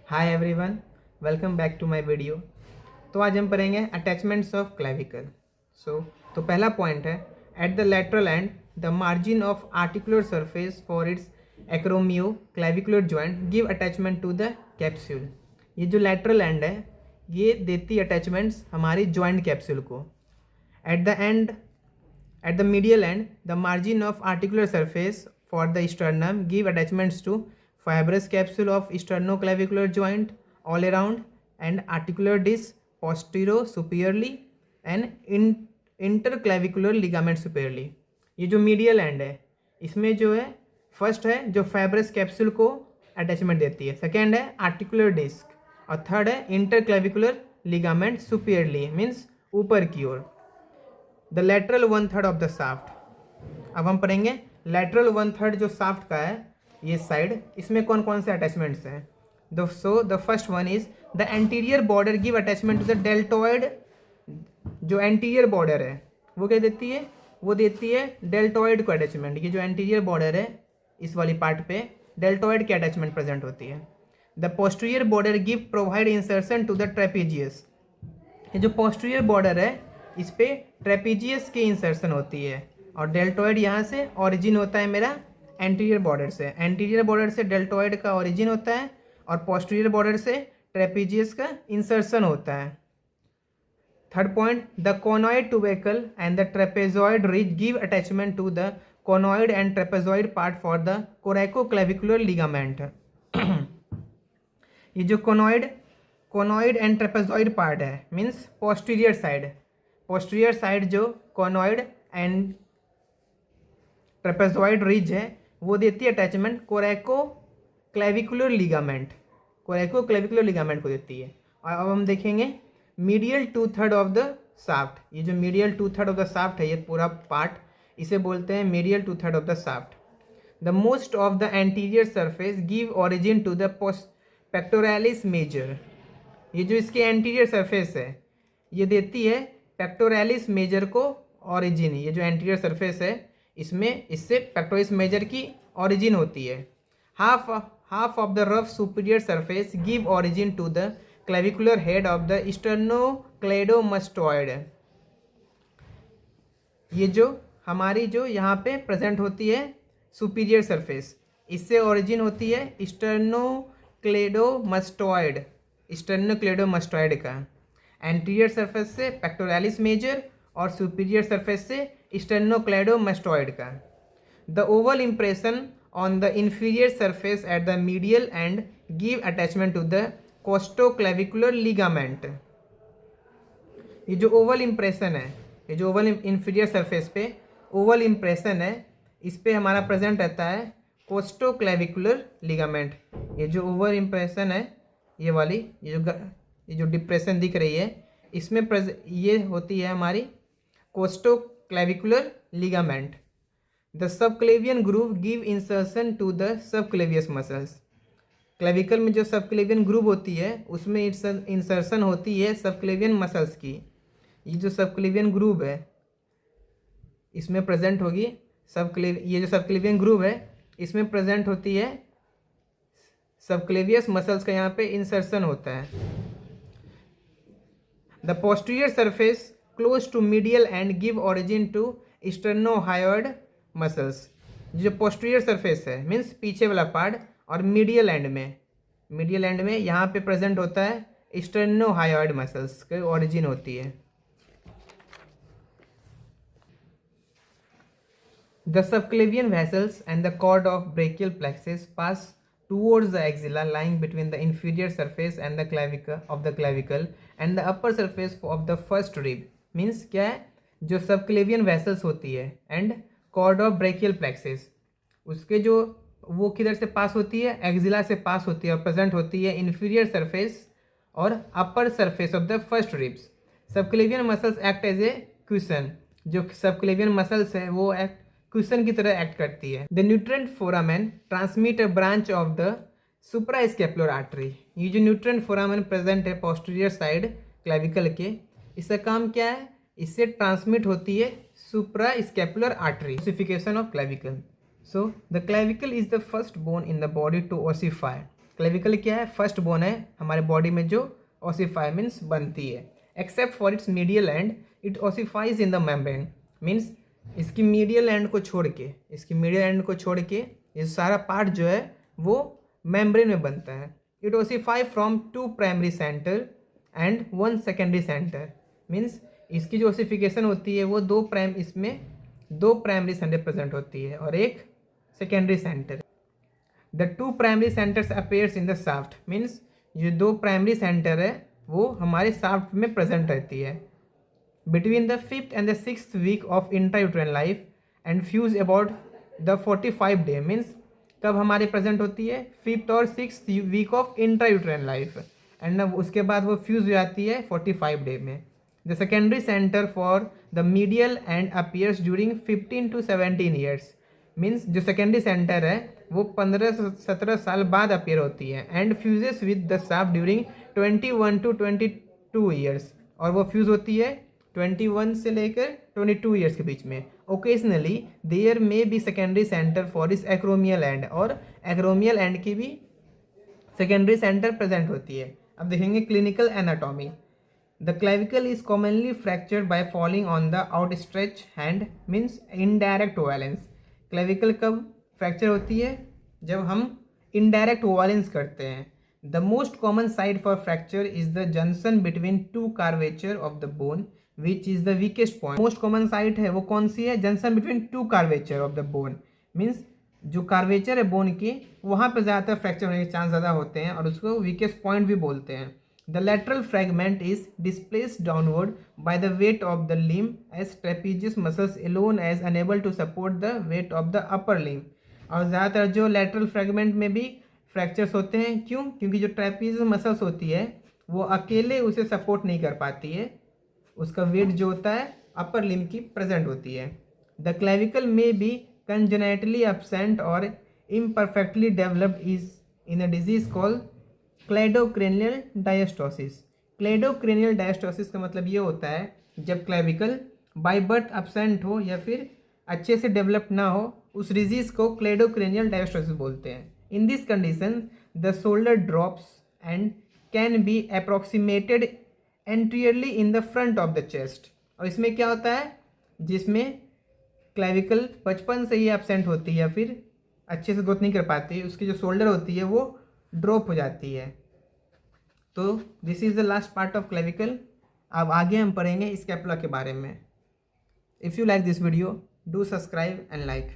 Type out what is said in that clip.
Hi everyone, welcome back to my video. तो आज हम पढ़ेंगे अटैचमेंट्स ऑफ क्लेविकल। तो पहला पॉइंट है, at the lateral end the margin of articular surface for its acromioclavicular joint give attachment to the capsule. ये जो lateral end है ये देती अटैचमेंट्स हमारी जॉइंट कैप्सूल को। At the end At the medial end, the margin of articular surface for the sternum give attachments to fibrous capsule of sternoclavicular joint all around and articular disc posterior superiorly and interclavicular ligament superiorly। ये जो medial and है इसमें जो है first है जो fibrous capsule को attachment देती है, सेकेंड है आर्टिकुलर डिस्क और थर्ड है इंटरक्लेविकुलर लिगामेंट सुपीरियरली मीन्स ऊपर की ओर। The lateral 1/3 of the shaft. अब हम पढ़ेंगे लेटरल 1/3 जो साफ्ट का है ये साइड, इसमें कौन कौन से अटैचमेंट्स हैं। The first one is the anterior border give attachment to the deltoid. जो एंटीरियर बॉर्डर है वो क्या देती है, वो देती है डेल्टॉइड को अटैचमेंट। ये जो एंटीरियर बॉर्डर है इस वाली पार्ट पे डेल्टॉइड की अटैचमेंट प्रेजेंट होती है। The posterior border give provide insertion to the trapezius. ये जो पोस्टीरियर बॉर्डर है इस पे ट्रेपीजियस की इंसर्शन होती है और डेल्टॉइड यहाँ से ऑरिजिन होता है मेरा एंटीरियर बॉर्डर से। एंटीरियर बॉर्डर से डेल्टॉइड का ऑरिजिन होता है और पोस्टीरियर बॉर्डर से ट्रेपीजियस का इंसर्शन होता है। Third point, the conoid tubercle and the trapezoid ridge give attachment to the conoid and trapezoid part for the coracoclavicular ligament. ये जो कोनॉइड एंड ट्रेपेजॉइड पार्ट है मीन्स पोस्टीरियर साइड जो conoid and trapezoid ridge है वो देती है attachment कोरैकोक्लेविकुलर ligament को देती है। और अब हम देखेंगे मीडियल 2/3 ऑफ द साफ्ट। ये जो मीडियल 2/3 ऑफ द साफ्ट है ये पूरा पार्ट इसे बोलते हैं medial 2/3 of the shaft. The most of the anterior surface give origin to the pectoralis major. ये जो इसकी एंटीरियर सरफेस है ये देती है पेक्टोरालिस मेजर को ऑरिजिन। ये जो एंटीरियर सरफेस है इससे पेक्टोरालिस मेजर की ऑरिजिन होती है। Half of the rough superior surface give origin to the clavicular head of the sternocleidomastoid. ये जो हमारी जो यहाँ पे प्रेजेंट होती है सुपीरियर सरफेस इससे ऑरिजिन होती है स्टर्नोक्लेडोमस्टॉइड का। एंटीरियर सरफेस से पेक्टोरालिस मेजर और सुपीरियर सरफेस से स्टर्नोक्लेडोमस्टॉइड का। The oval impression on the inferior surface at the medial end give attachment to the costoclavicular ligament. ये जो ओवल इंप्रेशन है, ये जो ओवल इंफीरियर सरफेस पे ओवल इंप्रेशन है इस पे हमारा प्रेजेंट रहता है कोस्टोक्लेविकुलर लिगामेंट। ये जो ओवल इंप्रेशन है ये वाली ये जो डिप्रेशन दिख रही है इसमें ये होती है हमारी costoclavicular ligament. The subclavian groove give insertion to the subclavius muscles. Clavicle में जो सबक्लेवियन ग्रूव होती है उसमें इंसर्शन होती है सबक्लेवियन मसल्स की। ये जो सबक्लेवियन ग्रूव है इसमें प्रेजेंट होगी ये जो सबक्लेवियन ग्रूव है इसमें प्रेजेंट होती है सबक्लेवियस मसल्स का यहाँ पे इंसर्शन होता है। The posterior surface close to medial end give origin to sternohyoid muscles. जो पोस्टीरियर सरफेस है मीन्स पीछे वाला पार्ट और मीडियल एंड में यहाँ पे प्रेजेंट होता है स्टर्नोहायोइड मसल्स की ऑरिजिन होती है। The subclavian vessels and the cord of brachial plexus pass towards the axilla lying between the inferior surface and the clavicle and the upper surface of the first rib। Means क्या है, जो subclavian vessels होती है and chord of brachial plexus उसके जो वो किधर से पास होती है, एक्जिला से पास होती है और प्रेजेंट होती है इंफीरियर सरफेस और upper surface of the first ribs. Subclavian muscles act as a question. जो सबक्लेवियन मसल्स है वो क्वेश्चन की तरह एक्ट करती है। The nutrient foramen transmit a branch of the suprascapular artery. ये जो न्यूट्रेंट फोरामेन प्रेजेंट है पोस्टीरियर साइड क्लेविकल के, इसका काम क्या है, इससे ट्रांसमिट होती है suprascapular artery. Ossification of clavicle. So the clavicle is the first bone in the body to ossify. Clavicle क्या है? फर्स्ट बोन है हमारे बॉडी में जो ऑसिफाई मीन्स बनती है। Except for its medial end it ossifies in the membrane, means इसकी medial end को छोड़ के ये सारा पार्ट जो है वो मेम्ब्रेन में बनता है। It ossify from 2 primary centre and 1 secondary centre, means इसकी जो ऑसिफिकेशन होती है वो दो प्राइमरी सेंटर प्रेजेंट होती है और एक secondary centre. The 2 primary centres appears in the shaft, means ये 2 प्राइमरी सेंटर है वो हमारे शाफ्ट में प्रेजेंट रहती है। Between the 5th and the 6th week of intrauterine life and fuse about the 45 day, means कब हमारे प्रेजेंट होती है? 5th और 6th week of intrauterine life, and उसके बाद वो फ्यूज हो जाती है 45 डे में। The secondary centre for the medial and appears during 15 to 17 years, means जो सेकेंडरी सेंटर है वो 15-17 साल बाद अपीयर होती है। And fuses with the shaft during 21 to 22 years, और वो फ्यूज होती है 21 से लेकर 22 ईयर्स के बीच में। Occasionally there may be secondary centre for इस एक्रोमियल एंड, और एक्रोमियल एंड की भी सेकेंडरी सेंटर प्रेजेंट होती है। अब देखेंगे clinical anatomy. The clavicle is commonly fractured by falling on the outstretch hand, means indirect violence. Clavicle कब fracture होती है? जब हम इनडायरेक्ट वायलेंस करते हैं। The most common site for fracture is the junction between 2 curvature of the bone which is the weakest point. Most common site है वो कौन सी है? Junction between 2 curvature of the bone, means जो curvature है bone की वहाँ पर ज़्यादातर फ्रैक्चर होने के चांस ज़्यादा होते हैं और उसको वीकेस्ट पॉइंट भी बोलते हैं। The lateral fragment is displaced downward by the weight of the limb as trapezius muscles alone as unable to support the weight of the upper limb. और ज़्यादातर जो लेटरल फ्रेगमेंट में भी फ्रैक्चर्स होते हैं, क्यों? क्योंकि जो ट्रेपीजियस मसल्स होती है वो अकेले उसे सपोर्ट नहीं कर पाती है, उसका वेट जो होता है अपर लिम्ब की प्रेजेंट होती है। द क्लेविकल में बी कंजेनेटली एब्सेंट और imperfectly developed is in a disease called क्लेडोक्रेनियल डायस्टोसिस। क्लेडोक्रेनियल डायस्टोसिस का मतलब ये होता है जब क्लेविकल बाय बर्थ एब्सेंट हो या फिर अच्छे से डेवलप ना हो, उस डिजीज को क्लेडोक्रेनियल डायस्टोसिस बोलते हैं। In this condition the shoulder drops and can be approximated anteriorly in the front of the chest. और इसमें क्या होता है? जिसमें क्लेविकल बचपन से ही एब्सेंट होती है या फिर अच्छे से ग्रोथ नहीं कर पाती है, उसकी जो शोल्डर होती है वो ड्रॉप हो जाती है। तो this is the last part of clavicle. अब आगे हम पढ़ेंगे स्कैपुला के बारे में। If you like this video do subscribe and like.